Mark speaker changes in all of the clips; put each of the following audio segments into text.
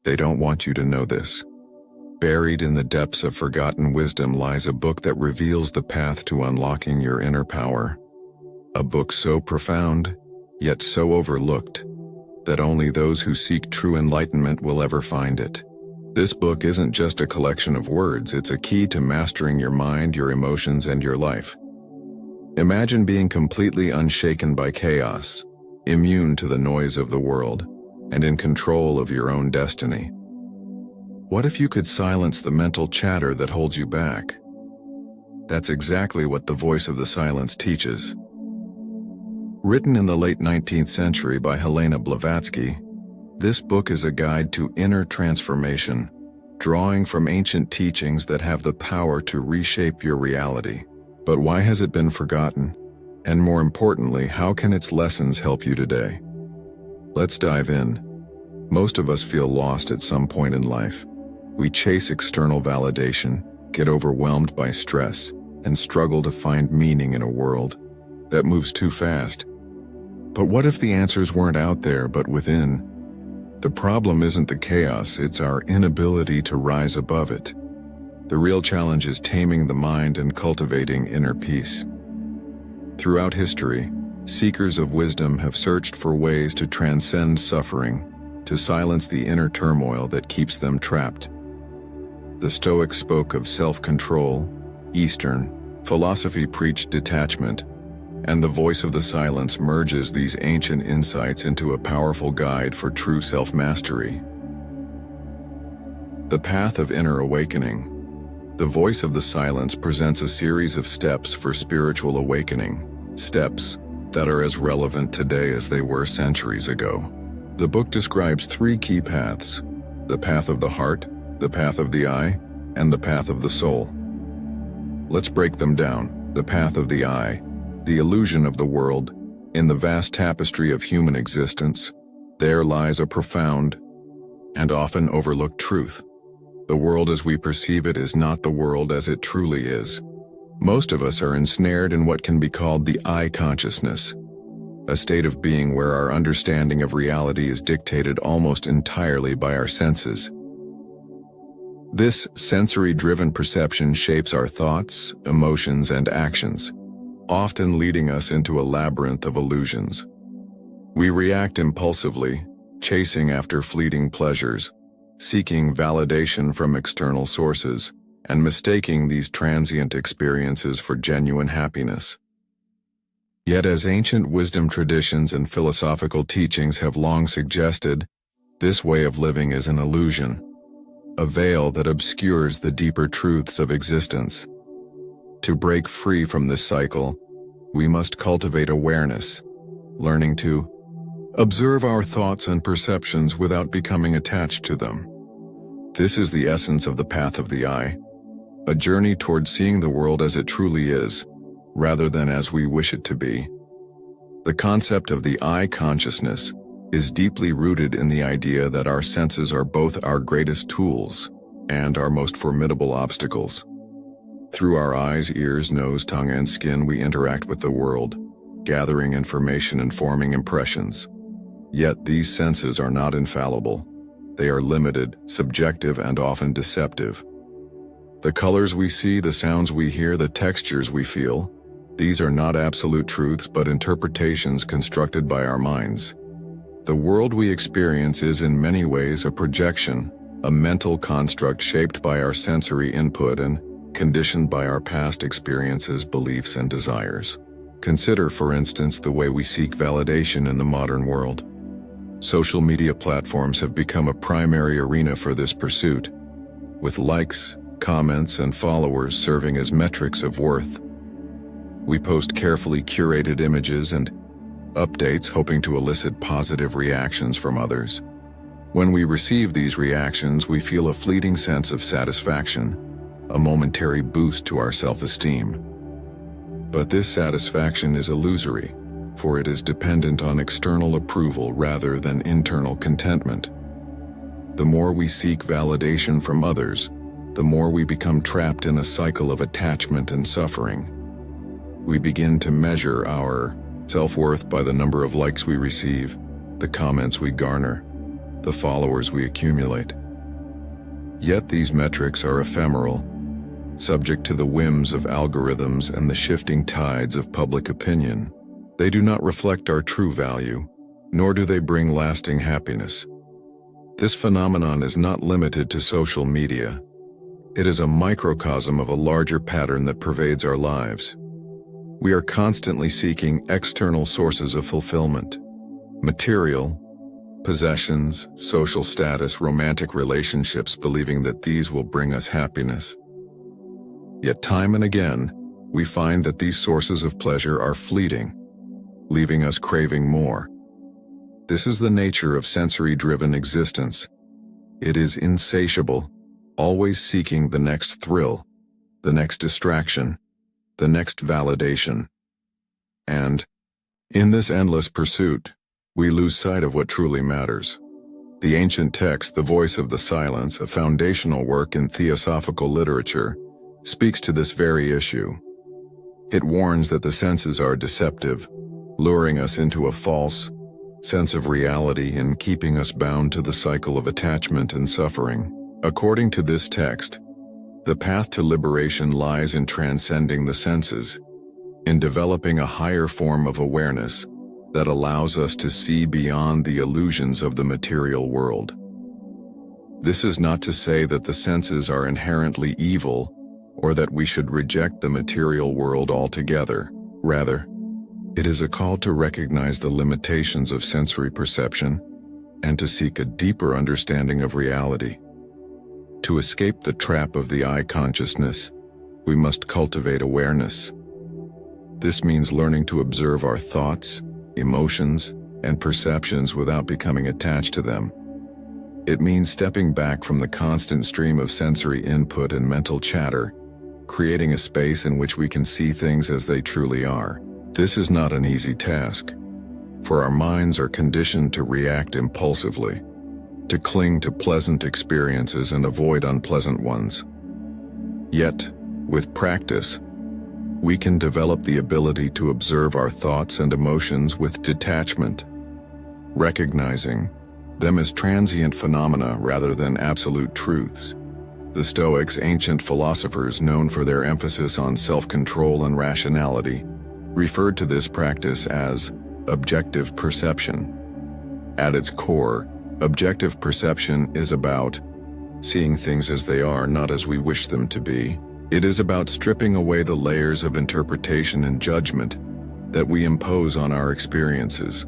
Speaker 1: They don't want you to know this. Buried in the depths of forgotten wisdom lies a book that reveals the path to unlocking your inner power. A book so profound, yet so overlooked, that only those who seek true enlightenment will ever find it. This book isn't just a collection of words, it's a key to mastering your mind, your emotions, and your life. Imagine being completely unshaken by chaos, immune to the noise of the world, and in control of your own destiny. What if you could silence the mental chatter that holds you back? That's exactly what the Voice of the Silence teaches. Written in the late 19th century by Helena Blavatsky, this book is a guide to inner transformation, drawing from ancient teachings that have the power to reshape your reality. But why has it been forgotten? And more importantly, how can its lessons help you today? Let's dive in. Most of us feel lost at some point in life. We chase external validation, get overwhelmed by stress, and struggle to find meaning in a world that moves too fast. But what if the answers weren't out there but within? The problem isn't the chaos, it's our inability to rise above it. The real challenge is taming the mind and cultivating inner peace. Throughout history, seekers of wisdom have searched for ways to transcend suffering, to silence the inner turmoil that keeps them trapped. The Stoics spoke of self-control, Eastern philosophy preached detachment, and the Voice of the Silence merges these ancient insights into a powerful guide for true self-mastery. The Path of Inner Awakening. The Voice of the Silence presents a series of steps for spiritual awakening, steps that are as relevant today as they were centuries ago. The book describes 3 key paths: the path of the heart, the path of the eye, and the path of the soul. Let's break them down. The path of the eye, the illusion of the world. In the vast tapestry of human existence, there lies a profound and often overlooked truth. The world as we perceive it is not the world as it truly is. Most of us are ensnared in what can be called the I consciousness, a state of being where our understanding of reality is dictated almost entirely by our senses. This sensory-driven perception shapes our thoughts, emotions, and actions, often leading us into a labyrinth of illusions. We react impulsively, chasing after fleeting pleasures, seeking validation from external sources, and mistaking these transient experiences for genuine happiness. Yet, as ancient wisdom traditions and philosophical teachings have long suggested, this way of living is an illusion, a veil that obscures the deeper truths of existence. To break free from this cycle, we must cultivate awareness, learning to observe our thoughts and perceptions without becoming attached to them. This is the essence of the path of the eye, a journey toward seeing the world as it truly is, rather than as we wish it to be. The concept of the I consciousness is deeply rooted in the idea that our senses are both our greatest tools and our most formidable obstacles. Through our eyes, ears, nose, tongue, and skin, we interact with the world, gathering information and forming impressions. Yet these senses are not infallible. They are limited, subjective, and often deceptive. The colors we see, the sounds we hear, the textures we feel, these are not absolute truths but interpretations constructed by our minds. The world we experience is in many ways a projection, a mental construct shaped by our sensory input and conditioned by our past experiences, beliefs, and desires. Consider, for instance, the way we seek validation in the modern world. Social media platforms have become a primary arena for this pursuit, with likes, comments, and followers serving as metrics of worth. We post carefully curated images and updates hoping to elicit positive reactions from others. When we receive these reactions, we feel a fleeting sense of satisfaction, a momentary boost to our self-esteem. But this satisfaction is illusory, for it is dependent on external approval rather than internal contentment. The more we seek validation from others, the more we become trapped in a cycle of attachment and suffering. We begin to measure our self-worth by the number of likes we receive, the comments we garner, the followers we accumulate. Yet these metrics are ephemeral, subject to the whims of algorithms and the shifting tides of public opinion. They do not reflect our true value, nor do they bring lasting happiness. This phenomenon is not limited to social media. It is a microcosm of a larger pattern that pervades our lives. We are constantly seeking external sources of fulfillment: material, possessions, social status, romantic relationships, believing that these will bring us happiness. Yet time and again, we find that these sources of pleasure are fleeting, leaving us craving more. This is the nature of sensory-driven existence. It is insatiable, always seeking the next thrill, the next distraction, the next validation. And, in this endless pursuit, we lose sight of what truly matters. The ancient text, The Voice of the Silence, a foundational work in theosophical literature, speaks to this very issue. It warns that the senses are deceptive, luring us into a false sense of reality and keeping us bound to the cycle of attachment and suffering. According to this text, the path to liberation lies in transcending the senses, in developing a higher form of awareness that allows us to see beyond the illusions of the material world. This is not to say that the senses are inherently evil or that we should reject the material world altogether. Rather, it is a call to recognize the limitations of sensory perception and to seek a deeper understanding of reality. To escape the trap of the eye consciousness, we must cultivate awareness. This means learning to observe our thoughts, emotions, and perceptions without becoming attached to them. It means stepping back from the constant stream of sensory input and mental chatter, creating a space in which we can see things as they truly are. This is not an easy task, for our minds are conditioned to react impulsively, to cling to pleasant experiences and avoid unpleasant ones. Yet, with practice, we can develop the ability to observe our thoughts and emotions with detachment, recognizing them as transient phenomena rather than absolute truths. The Stoics, ancient philosophers known for their emphasis on self-control and rationality, referred to this practice as objective perception. At its core, objective perception is about seeing things as they are, not as we wish them to be. It is about stripping away the layers of interpretation and judgment that we impose on our experiences,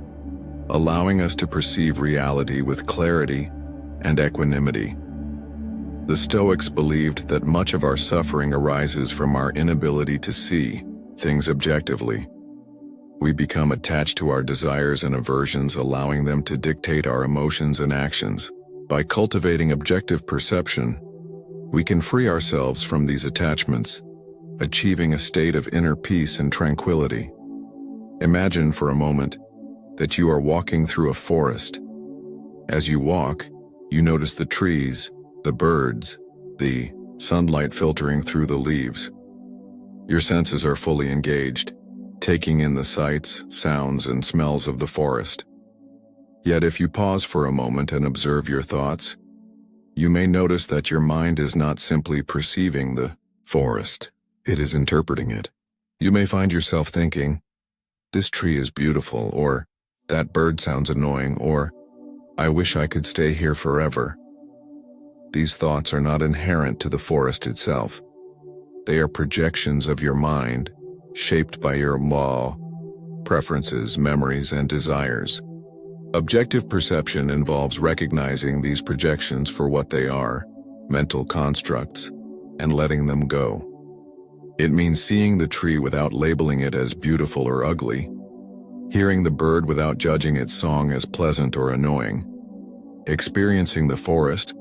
Speaker 1: allowing us to perceive reality with clarity and equanimity. The Stoics believed that much of our suffering arises from our inability to see things objectively. We become attached to our desires and aversions, allowing them to dictate our emotions and actions. By cultivating objective perception, we can free ourselves from these attachments, achieving a state of inner peace and tranquility. Imagine for a moment that you are walking through a forest. As you walk, you notice the trees, the birds, the sunlight filtering through the leaves. Your senses are fully engaged, taking in the sights, sounds, and smells of the forest. Yet if you pause for a moment and observe your thoughts, you may notice that your mind is not simply perceiving the forest, it is interpreting it. You may find yourself thinking, "This tree is beautiful," or "That bird sounds annoying," or "I wish I could stay here forever." These thoughts are not inherent to the forest itself. They are projections of your mind, shaped by your law, preferences, memories, and desires. Objective perception involves recognizing these projections for what they are, mental constructs, and letting them go. It means seeing the tree without labeling it as beautiful or ugly, hearing the bird without judging its song as pleasant or annoying, experiencing the forest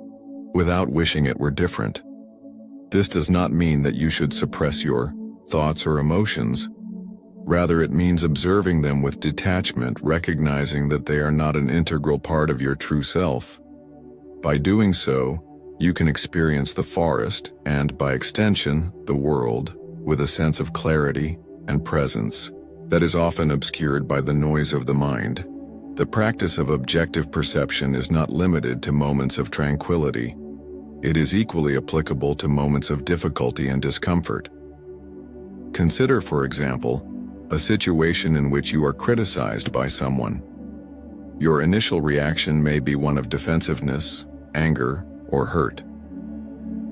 Speaker 1: without wishing it were different. This does not mean that you should suppress your thoughts or emotions. Rather, it means observing them with detachment, recognizing that they are not an integral part of your true self. By doing so, you can experience the forest, and by extension, the world, with a sense of clarity and presence that is often obscured by the noise of the mind. The practice of objective perception is not limited to moments of tranquility. It is equally applicable to moments of difficulty and discomfort. Consider, for example, a situation in which you are criticized by someone. Your initial reaction may be one of defensiveness, anger, or hurt.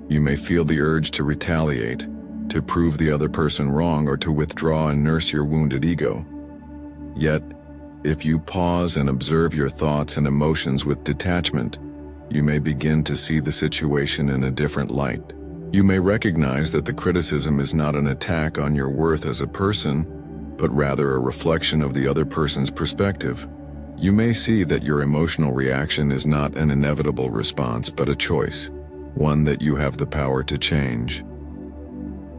Speaker 1: You may feel the urge to retaliate, to prove the other person wrong, or to withdraw and nurse your wounded ego. Yet, if you pause and observe your thoughts and emotions with detachment, you may begin to see the situation in a different light. You may recognize that the criticism is not an attack on your worth as a person, but rather a reflection of the other person's perspective. You may see that your emotional reaction is not an inevitable response, but a choice, one that you have the power to change.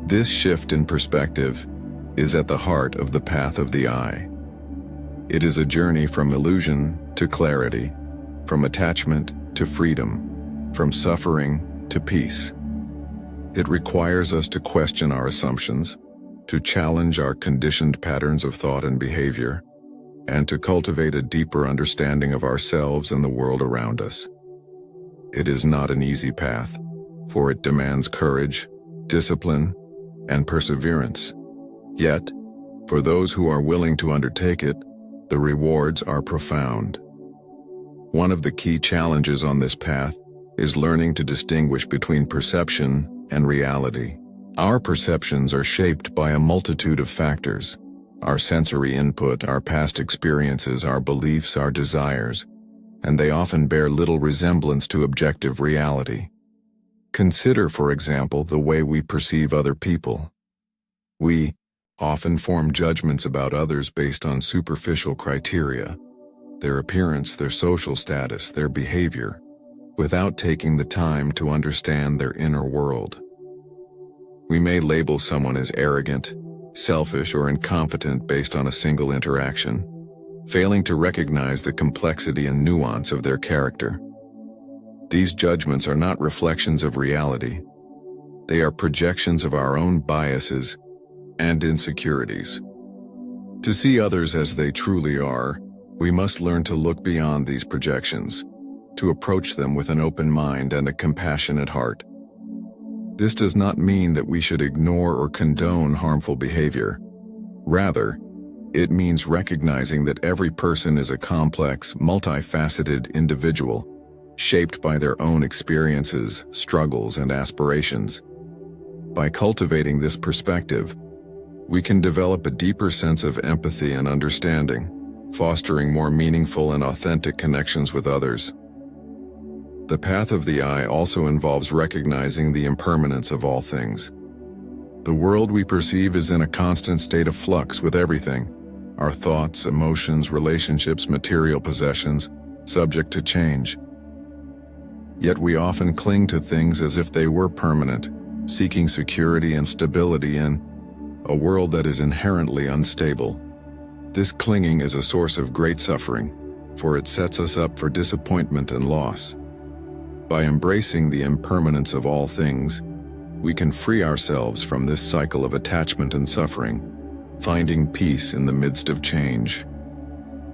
Speaker 1: This shift in perspective is at the heart of the path of the eye. It is a journey from illusion to clarity, from attachment to freedom, from suffering to peace. It requires us to question our assumptions, to challenge our conditioned patterns of thought and behavior, and to cultivate a deeper understanding of ourselves and the world around us. It is not an easy path, for it demands courage, discipline, and perseverance. Yet, for those who are willing to undertake it, the rewards are profound. One of the key challenges on this path is learning to distinguish between perception and reality. Our perceptions are shaped by a multitude of factors: our sensory input, our past experiences, our beliefs, our desires, and they often bear little resemblance to objective reality. Consider, for example, the way we perceive other people. We often form judgments about others based on superficial criteria, their appearance, their social status, their behavior, without taking the time to understand their inner world. We may label someone as arrogant, selfish, or incompetent based on a single interaction, failing to recognize the complexity and nuance of their character. These judgments are not reflections of reality. They are projections of our own biases and insecurities. To see others as they truly are, we must learn to look beyond these projections, to approach them with an open mind and a compassionate heart. This does not mean that we should ignore or condone harmful behavior. Rather, it means recognizing that every person is a complex, multifaceted individual, shaped by their own experiences, struggles, and aspirations. By cultivating this perspective, we can develop a deeper sense of empathy and understanding, fostering more meaningful and authentic connections with others. The path of the eye also involves recognizing the impermanence of all things. The world we perceive is in a constant state of flux with everything: our thoughts, emotions, relationships, material possessions, subject to change. Yet we often cling to things as if they were permanent, seeking security and stability in a world that is inherently unstable. This clinging is a source of great suffering, for it sets us up for disappointment and loss. By embracing the impermanence of all things, we can free ourselves from this cycle of attachment and suffering, finding peace in the midst of change.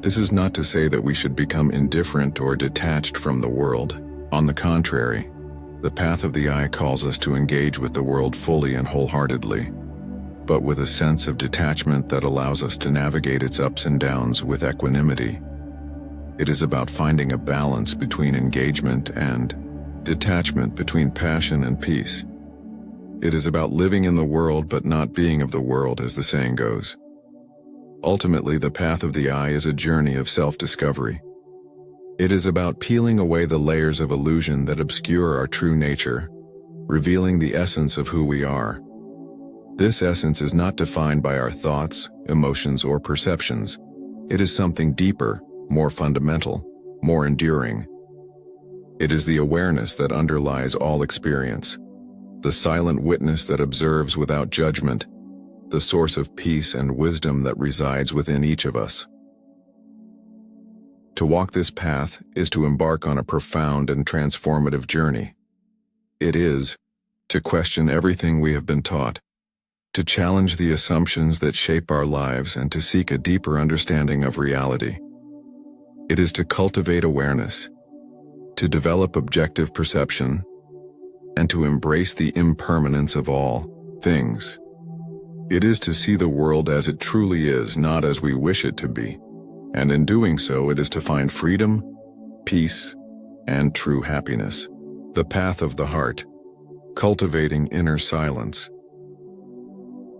Speaker 1: This is not to say that we should become indifferent or detached from the world. On the contrary, the path of the eye calls us to engage with the world fully and wholeheartedly, but with a sense of detachment that allows us to navigate its ups and downs with equanimity. It is about finding a balance between engagement and detachment, between passion and peace. It is about living in the world but not being of the world, as the saying goes. Ultimately, the path of the eye is a journey of self-discovery. It is about peeling away the layers of illusion that obscure our true nature, revealing the essence of who we are. This essence is not defined by our thoughts, emotions, or perceptions. It is something deeper, more fundamental, more enduring. It is the awareness that underlies all experience, the silent witness that observes without judgment, the source of peace and wisdom that resides within each of us. To walk this path is to embark on a profound and transformative journey. It is to question everything we have been taught, to challenge the assumptions that shape our lives, and to seek a deeper understanding of reality. It is to cultivate awareness, to develop objective perception, and to embrace the impermanence of all things. It is to see the world as it truly is, not as we wish it to be. And in doing so, it is to find freedom, peace, and true happiness. The path of the heart, cultivating inner silence.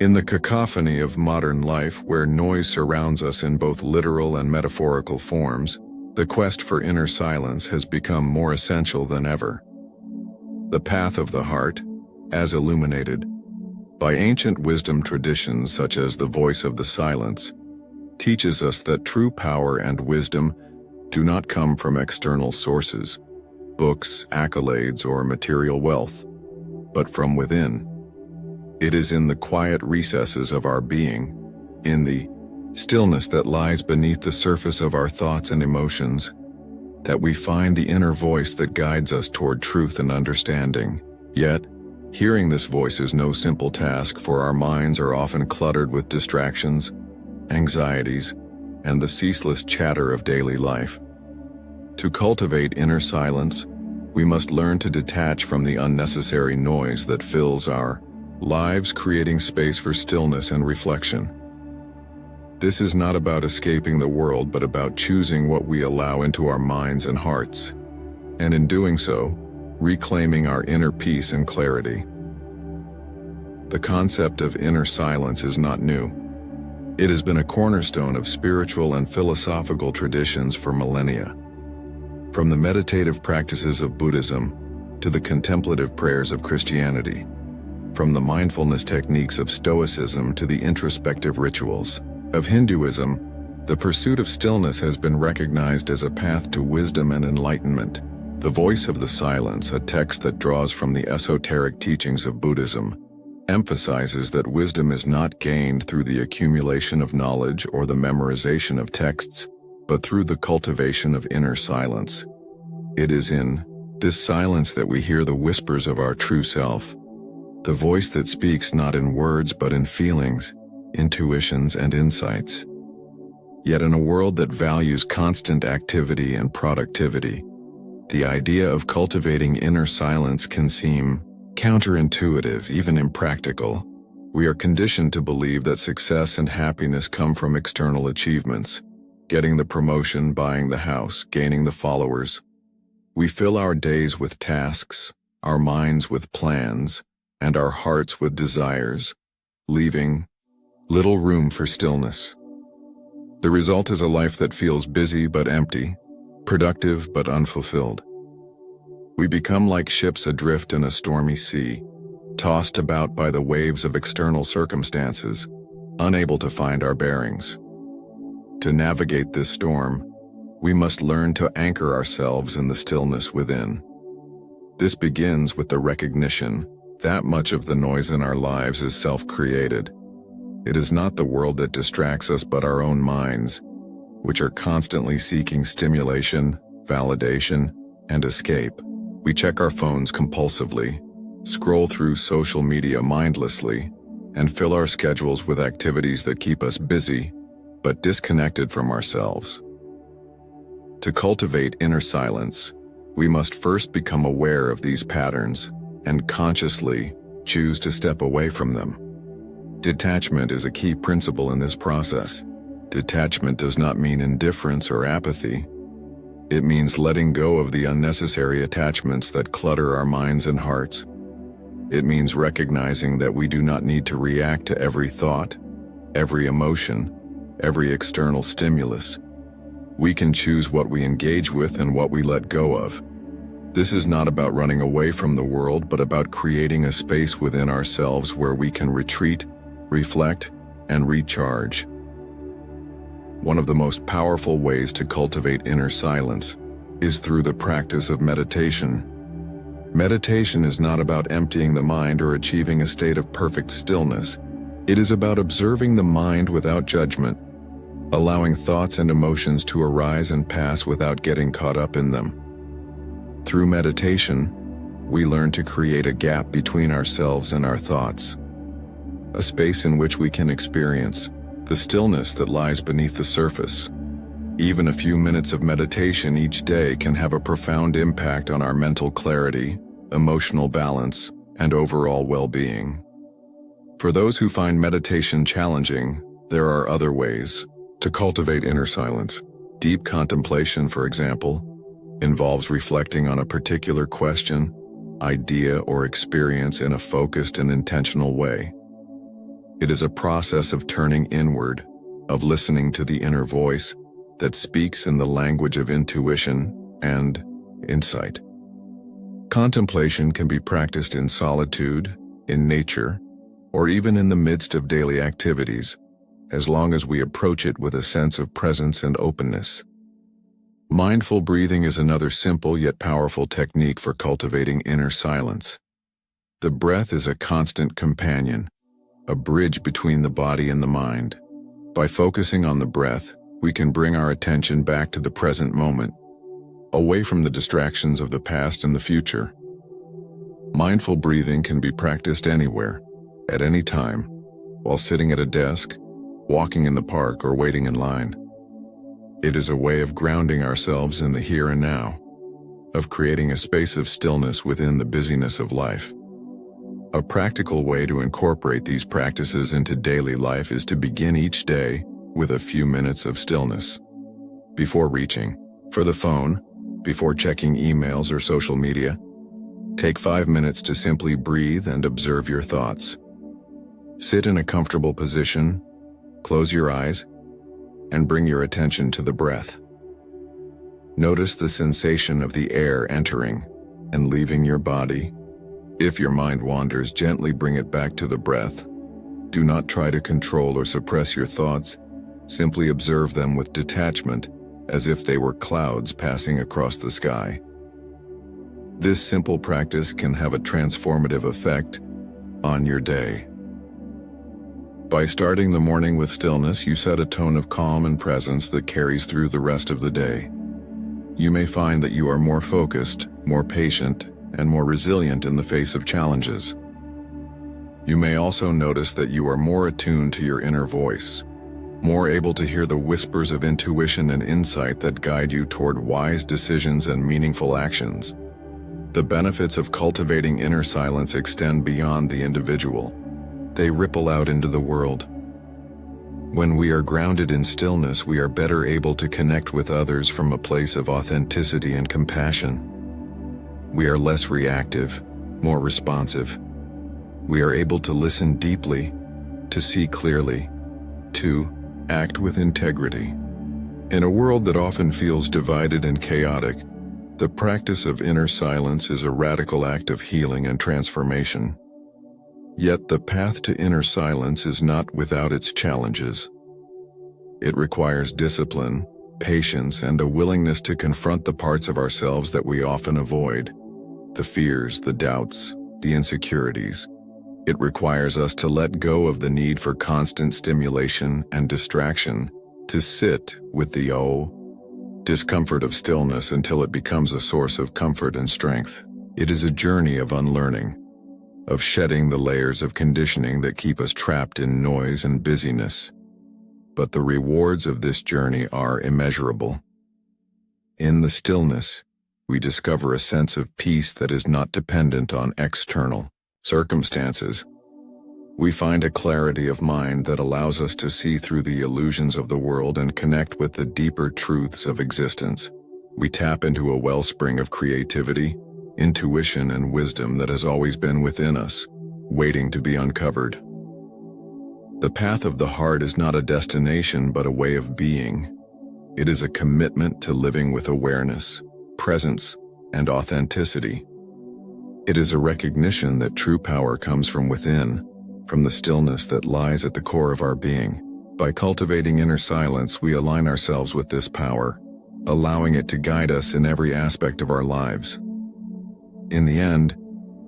Speaker 1: In the cacophony of modern life, where noise surrounds us in both literal and metaphorical forms, the quest for inner silence has become more essential than ever. The path of the heart, as illuminated by ancient wisdom traditions such as the voice of the silence, teaches us that true power and wisdom do not come from external sources, books, accolades, or material wealth, but from within. It is in the quiet recesses of our being, in the stillness that lies beneath the surface of our thoughts and emotions, that we find the inner voice that guides us toward truth and understanding. Yet, hearing this voice is no simple task, for our minds are often cluttered with distractions, anxieties, and the ceaseless chatter of daily life. To cultivate inner silence, we must learn to detach from the unnecessary noise that fills our lives, creating space for stillness and reflection. This is not about escaping the world, but about choosing what we allow into our minds and hearts, and in doing so, reclaiming our inner peace and clarity. The concept of inner silence is not new. It has been a cornerstone of spiritual and philosophical traditions for millennia. From the meditative practices of Buddhism to the contemplative prayers of Christianity, from the mindfulness techniques of Stoicism to the introspective rituals of Hinduism, the pursuit of stillness has been recognized as a path to wisdom and enlightenment. The voice of the silence, a text that draws from the esoteric teachings of Buddhism, emphasizes that wisdom is not gained through the accumulation of knowledge or the memorization of texts, but through the cultivation of inner silence. It is in this silence that we hear the whispers of our true self, the voice that speaks not in words but in feelings, intuitions, and insights. Yet in a world that values constant activity and productivity, the idea of cultivating inner silence can seem counterintuitive, even impractical. We are conditioned to believe that success and happiness come from external achievements, getting the promotion, buying the house, gaining the followers. We fill our days with tasks, our minds with plans, and our hearts with desires, leaving little room for stillness. The result is a life that feels busy but empty, productive but unfulfilled. We become like ships adrift in a stormy sea, tossed about by the waves of external circumstances, unable to find our bearings. To navigate this storm, we must learn to anchor ourselves in the stillness within. This begins with the recognition that much of the noise in our lives is self-created. It is not the world that distracts us, but our own minds, which are constantly seeking stimulation, validation, and escape. We check our phones compulsively, scroll through social media mindlessly, and fill our schedules with activities that keep us busy, but disconnected from ourselves. To cultivate inner silence, we must first become aware of these patterns and consciously choose to step away from them. Detachment is a key principle in this process. Detachment does not mean indifference or apathy. It means letting go of the unnecessary attachments that clutter our minds and hearts. It means recognizing that we do not need to react to every thought, every emotion, every external stimulus. We can choose what we engage with and what we let go of. This is not about running away from the world, but about creating a space within ourselves where we can retreat, reflect, and recharge. One of the most powerful ways to cultivate inner silence is through the practice of meditation. Meditation is not about emptying the mind or achieving a state of perfect stillness. It is about observing the mind without judgment, allowing thoughts and emotions to arise and pass without getting caught up in them. Through meditation, we learn to create a gap between ourselves and our thoughts, a space in which we can experience the stillness that lies beneath the surface. Even a few minutes of meditation each day can have a profound impact on our mental clarity, emotional balance, and overall well-being. For those who find meditation challenging, there are other ways to cultivate inner silence. Deep contemplation, for example, involves reflecting on a particular question, idea, or experience in a focused and intentional way. It is a process of turning inward, of listening to the inner voice that speaks in the language of intuition and insight. Contemplation can be practiced in solitude, in nature, or even in the midst of daily activities, as long as we approach it with a sense of presence and openness. Mindful breathing is another simple yet powerful technique for cultivating inner silence. The breath is a constant companion, a bridge between the body and the mind. By focusing on the breath, we can bring our attention back to the present moment, away from the distractions of the past and the future. Mindful breathing can be practiced anywhere, at any time, while sitting at a desk, walking in the park, or waiting in line. It is a way of grounding ourselves in the here and now, of creating a space of stillness within the busyness of life. A practical way to incorporate these practices into daily life is to begin each day with a few minutes of stillness. Before reaching for the phone, before checking emails or social media, take 5 minutes to simply breathe and observe your thoughts. Sit in a comfortable position, close your eyes, and bring your attention to the breath. Notice the sensation of the air entering and leaving your body. If your mind wanders, gently bring it back to the breath. Do not try to control or suppress your thoughts. Simply observe them with detachment, as if they were clouds passing across the sky. This simple practice can have a transformative effect on your day. By starting the morning with stillness, you set a tone of calm and presence that carries through the rest of the day. You may find that you are more focused, more patient, and more resilient in the face of challenges. You may also notice that you are more attuned to your inner voice, more able to hear the whispers of intuition and insight that guide you toward wise decisions and meaningful actions. The benefits of cultivating inner silence extend beyond the individual. They ripple out into the world. When we are grounded in stillness, we are better able to connect with others from a place of authenticity and compassion. We are less reactive, more responsive. We are able to listen deeply, to see clearly, to act with integrity. In a world that often feels divided and chaotic, the practice of inner silence is a radical act of healing and transformation. Yet the path to inner silence is not without its challenges. It requires discipline, patience, and a willingness to confront the parts of ourselves that we often avoid. The fears, the doubts, the insecurities. It requires us to let go of the need for constant stimulation and distraction, to sit with the discomfort of stillness until it becomes a source of comfort and strength. It is a journey of unlearning, of shedding the layers of conditioning that keep us trapped in noise and busyness. But the rewards of this journey are immeasurable. In the stillness, we discover a sense of peace that is not dependent on external circumstances. We find a clarity of mind that allows us to see through the illusions of the world and connect with the deeper truths of existence. We tap into a wellspring of creativity, intuition, and wisdom that has always been within us, waiting to be uncovered. The path of the heart is not a destination but a way of being. It is a commitment to living with awareness, presence, and authenticity. It is a recognition that true power comes from within, from the stillness that lies at the core of our being. By cultivating inner silence, we align ourselves with this power, allowing it to guide us in every aspect of our lives. In the end,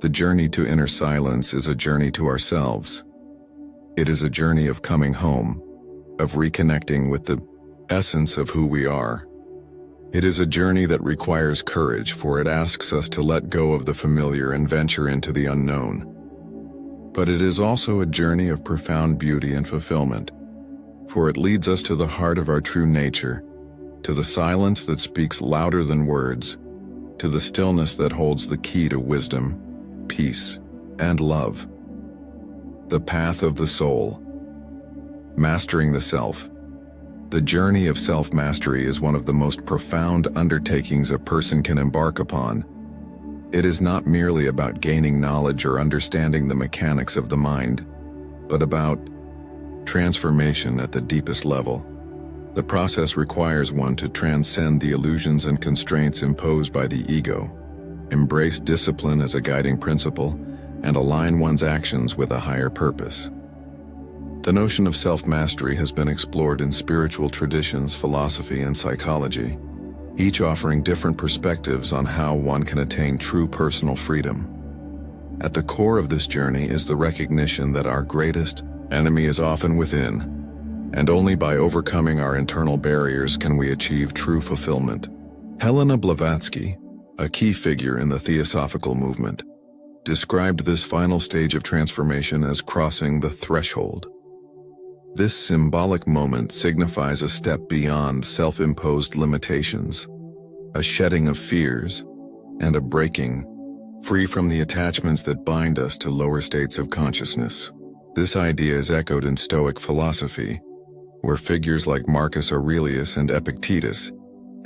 Speaker 1: the journey to inner silence is a journey to ourselves. It is a journey of coming home, of reconnecting with the essence of who we are. It is a journey that requires courage, for it asks us to let go of the familiar and venture into the unknown. But it is also a journey of profound beauty and fulfillment, for it leads us to the heart of our true nature, to the silence that speaks louder than words, to the stillness that holds the key to wisdom, peace, and love. The path of the soul. Mastering the self. The journey of self-mastery is one of the most profound undertakings a person can embark upon. It is not merely about gaining knowledge or understanding the mechanics of the mind, but about transformation at the deepest level. The process requires one to transcend the illusions and constraints imposed by the ego, embrace discipline as a guiding principle, and align one's actions with a higher purpose. The notion of self-mastery has been explored in spiritual traditions, philosophy, and psychology, each offering different perspectives on how one can attain true personal freedom. At the core of this journey is the recognition that our greatest enemy is often within, and only by overcoming our internal barriers can we achieve true fulfillment. Helena Blavatsky, a key figure in the Theosophical movement, described this final stage of transformation as crossing the threshold. This symbolic moment signifies a step beyond self-imposed limitations, a shedding of fears, and a breaking free from the attachments that bind us to lower states of consciousness. This idea is echoed in Stoic philosophy, where figures like Marcus Aurelius and Epictetus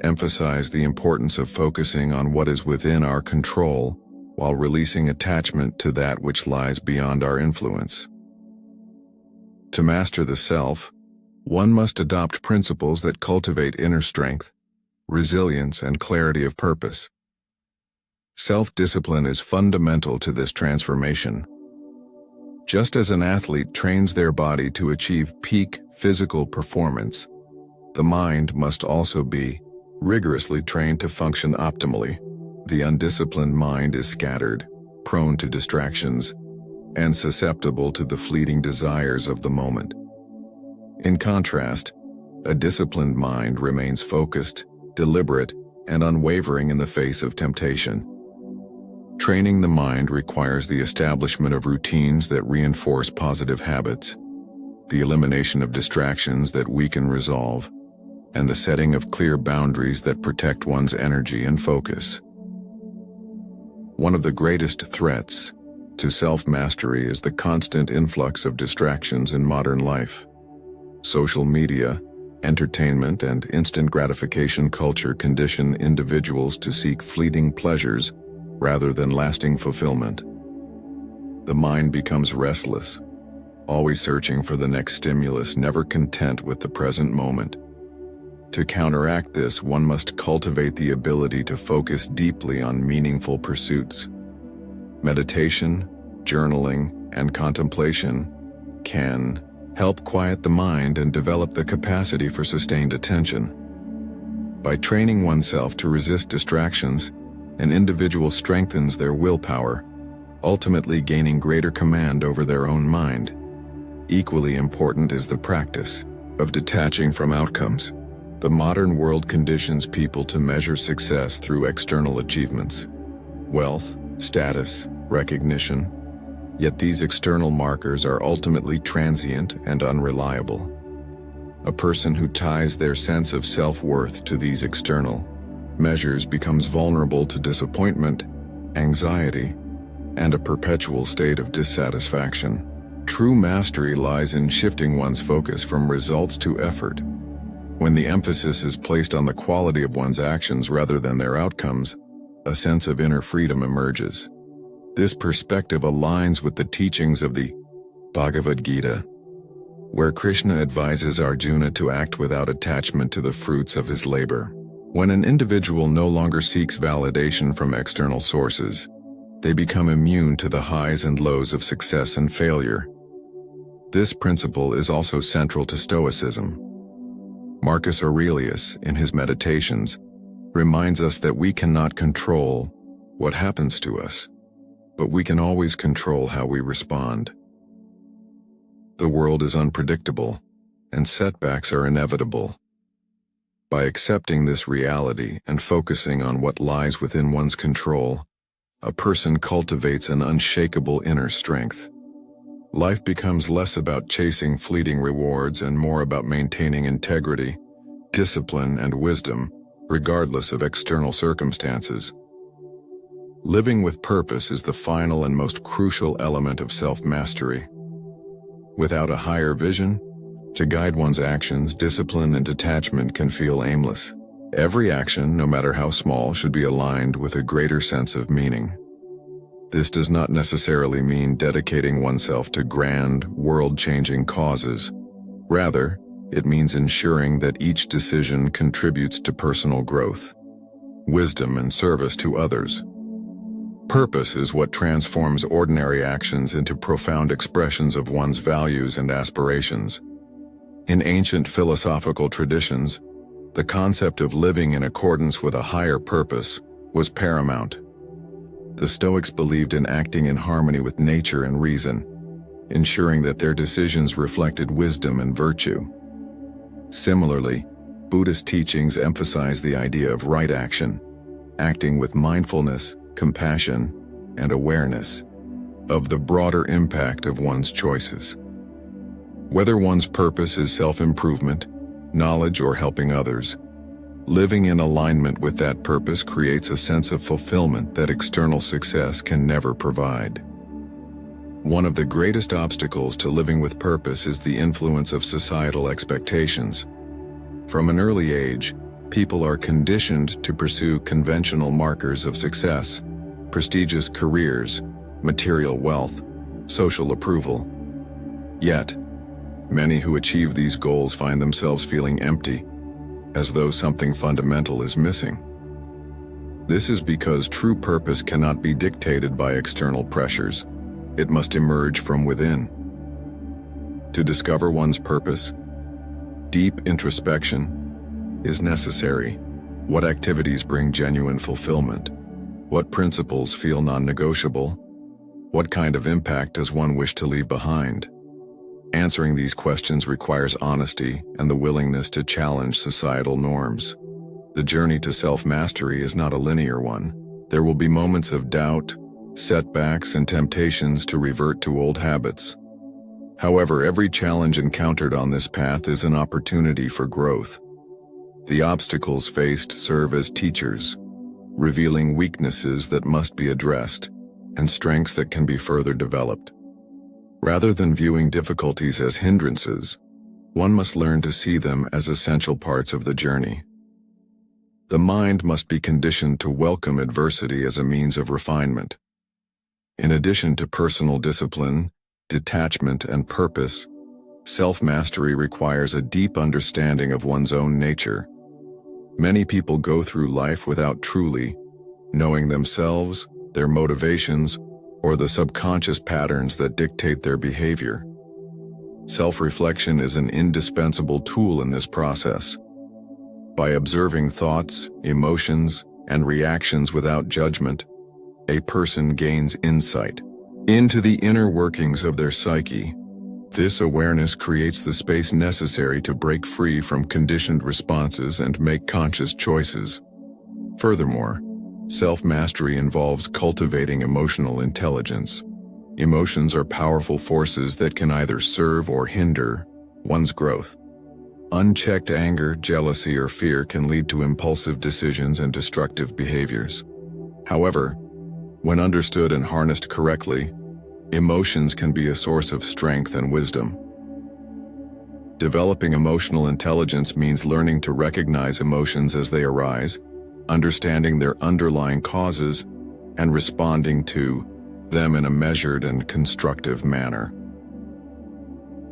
Speaker 1: emphasize the importance of focusing on what is within our control while releasing attachment to that which lies beyond our influence. To master the self, one must adopt principles that cultivate inner strength, resilience, and clarity of purpose. Self-discipline is fundamental to this transformation. Just as an athlete trains their body to achieve peak physical performance, the mind must also be rigorously trained to function optimally. The undisciplined mind is scattered, prone to distractions, and susceptible to the fleeting desires of the moment. In contrast, a disciplined mind remains focused, deliberate, and unwavering in the face of temptation. Training the mind requires the establishment of routines that reinforce positive habits, the elimination of distractions that weaken resolve, and the setting of clear boundaries that protect one's energy and focus. One of the greatest threats to self-mastery is the constant influx of distractions in modern life. Social media, entertainment, and instant gratification culture condition individuals to seek fleeting pleasures rather than lasting fulfillment. The mind becomes restless, always searching for the next stimulus, never content with the present moment. To counteract this, one must cultivate the ability to focus deeply on meaningful pursuits. Meditation, journaling, and contemplation can help quiet the mind and develop the capacity for sustained attention. By training oneself to resist distractions, an individual strengthens their willpower, ultimately gaining greater command over their own mind. Equally important is the practice of detaching from outcomes. The modern world conditions people to measure success through external achievements, wealth, status, recognition. Yet these external markers are ultimately transient and unreliable. A person who ties their sense of self-worth to these external measures becomes vulnerable to disappointment, anxiety, and a perpetual state of dissatisfaction. True mastery lies in shifting one's focus from results to effort. When the emphasis is placed on the quality of one's actions rather than their outcomes, a sense of inner freedom emerges. This perspective aligns with the teachings of the Bhagavad Gita, where Krishna advises Arjuna to act without attachment to the fruits of his labor. When an individual no longer seeks validation from external sources, they become immune to the highs and lows of success and failure. This principle is also central to Stoicism. Marcus Aurelius, in his Meditations, reminds us that we cannot control what happens to us, but we can always control how we respond. The world is unpredictable, and setbacks are inevitable. By accepting this reality and focusing on what lies within one's control, a person cultivates an unshakable inner strength. Life becomes less about chasing fleeting rewards and more about maintaining integrity, discipline, and wisdom, regardless of external circumstances. Living with purpose is the final and most crucial element of self-mastery. Without a higher vision to guide one's actions, discipline and detachment can feel aimless. Every action, no matter how small, should be aligned with a greater sense of meaning. This does not necessarily mean dedicating oneself to grand, world-changing causes. Rather, it means ensuring that each decision contributes to personal growth, wisdom, and service to others. Purpose is what transforms ordinary actions into profound expressions of one's values and aspirations. In ancient philosophical traditions, the concept of living in accordance with a higher purpose was paramount. The Stoics believed in acting in harmony with nature and reason, ensuring that their decisions reflected wisdom and virtue. Similarly, Buddhist teachings emphasize the idea of right action, acting with mindfulness, compassion, and awareness of the broader impact of one's choices. Whether one's purpose is self-improvement, knowledge, or helping others, living in alignment with that purpose creates a sense of fulfillment that external success can never provide. One of the greatest obstacles to living with purpose is the influence of societal expectations. From an early age, people are conditioned to pursue conventional markers of success, prestigious careers, material wealth, social approval. Yet, many who achieve these goals find themselves feeling empty, as though something fundamental is missing. This is because true purpose cannot be dictated by external pressures. It must emerge from within. To discover one's purpose, deep introspection is necessary. What activities bring genuine fulfillment? What principles feel non-negotiable? What kind of impact does one wish to leave behind? Answering these questions requires honesty and the willingness to challenge societal norms. The journey to self-mastery is not a linear one. There will be moments of doubt, setbacks, and temptations to revert to old habits. However, every challenge encountered on this path is an opportunity for growth. The obstacles faced serve as teachers, revealing weaknesses that must be addressed and strengths that can be further developed. Rather than viewing difficulties as hindrances, one must learn to see them as essential parts of the journey. The mind must be conditioned to welcome adversity as a means of refinement. In addition to personal discipline, detachment, and purpose, self-mastery requires a deep understanding of one's own nature. Many people go through life without truly knowing themselves, their motivations, or the subconscious patterns that dictate their behavior. Self-reflection is an indispensable tool in this process. By observing thoughts, emotions, and reactions without judgment, a person gains insight into the inner workings of their psyche. This awareness creates the space necessary to break free from conditioned responses and make conscious choices. Furthermore, self-mastery involves cultivating emotional intelligence. Emotions are powerful forces that can either serve or hinder one's growth. Unchecked anger, jealousy, or fear can lead to impulsive decisions and destructive behaviors. However, when understood and harnessed correctly, emotions can be a source of strength and wisdom. Developing emotional intelligence means learning to recognize emotions as they arise, understanding their underlying causes, and responding to them in a measured and constructive manner.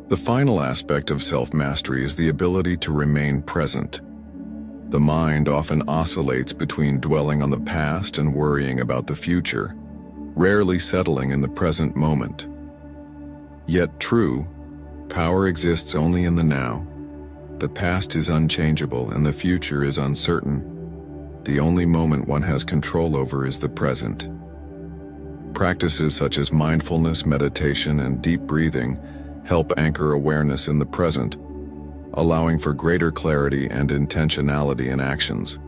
Speaker 1: The final aspect of self-mastery is the ability to remain present. The mind often oscillates between dwelling on the past and worrying about the future, rarely settling in the present moment. Yet true power exists only in the now. The past is unchangeable and the future is uncertain. The only moment one has control over is the present. Practices such as mindfulness, meditation, and deep breathing help anchor awareness in the present, allowing for greater clarity and intentionality in actions.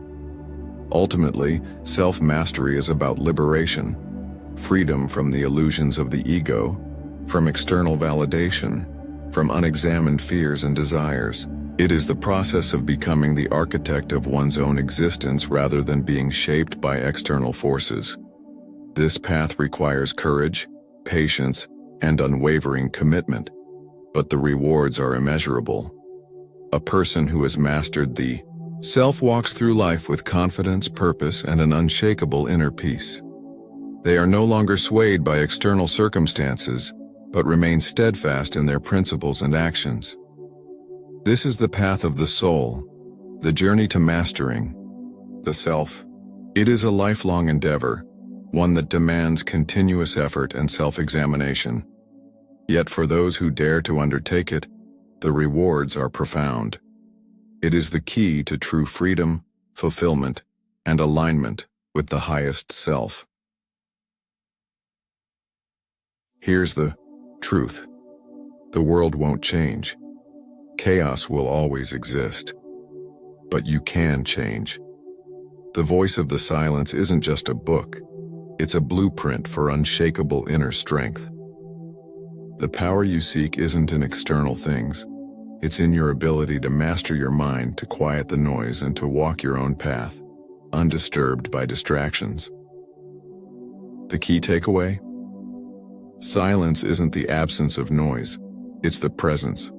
Speaker 1: Ultimately, self-mastery is about liberation, freedom from the illusions of the ego, from external validation, from unexamined fears and desires. It is the process of becoming the architect of one's own existence rather than being shaped by external forces. This path requires courage, patience, and unwavering commitment, but the rewards are immeasurable. A person who has mastered the self walks through life with confidence, purpose, and an unshakable inner peace. They are no longer swayed by external circumstances, but remain steadfast in their principles and actions. This is the path of the soul, the journey to mastering the self. It is a lifelong endeavor, one that demands continuous effort and self-examination. Yet for those who dare to undertake it, the rewards are profound. It is the key to true freedom, fulfillment, and alignment with the highest self. Here's the truth. The world won't change. Chaos will always exist. But you can change. The voice of the silence isn't just a book. It's a blueprint for unshakable inner strength. The power you seek isn't in external things. It's in your ability to master your mind, to quiet the noise, and to walk your own path, undisturbed by distractions. The key takeaway? Silence isn't the absence of noise. It's the presence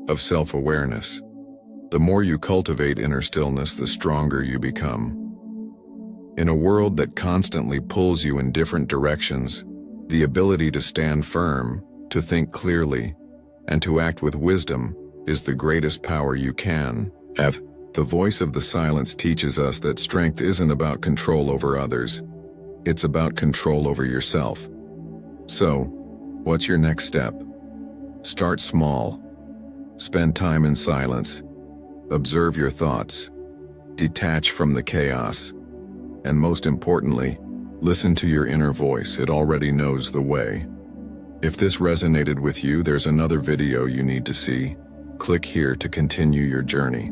Speaker 1: of self-awareness. The more you cultivate inner stillness, the stronger you become. In a world that constantly pulls you in different directions, the ability to stand firm, to think clearly, and to act with wisdom is the greatest power you can have. The voice of the silence teaches us that strength isn't about control over others. It's about control over yourself. So, what's your next step? Start small. Spend time in silence. Observe your thoughts. Detach from the chaos. And most importantly, listen to your inner voice. It already knows the way. If this resonated with you, there's another video you need to see. Click here to continue your journey.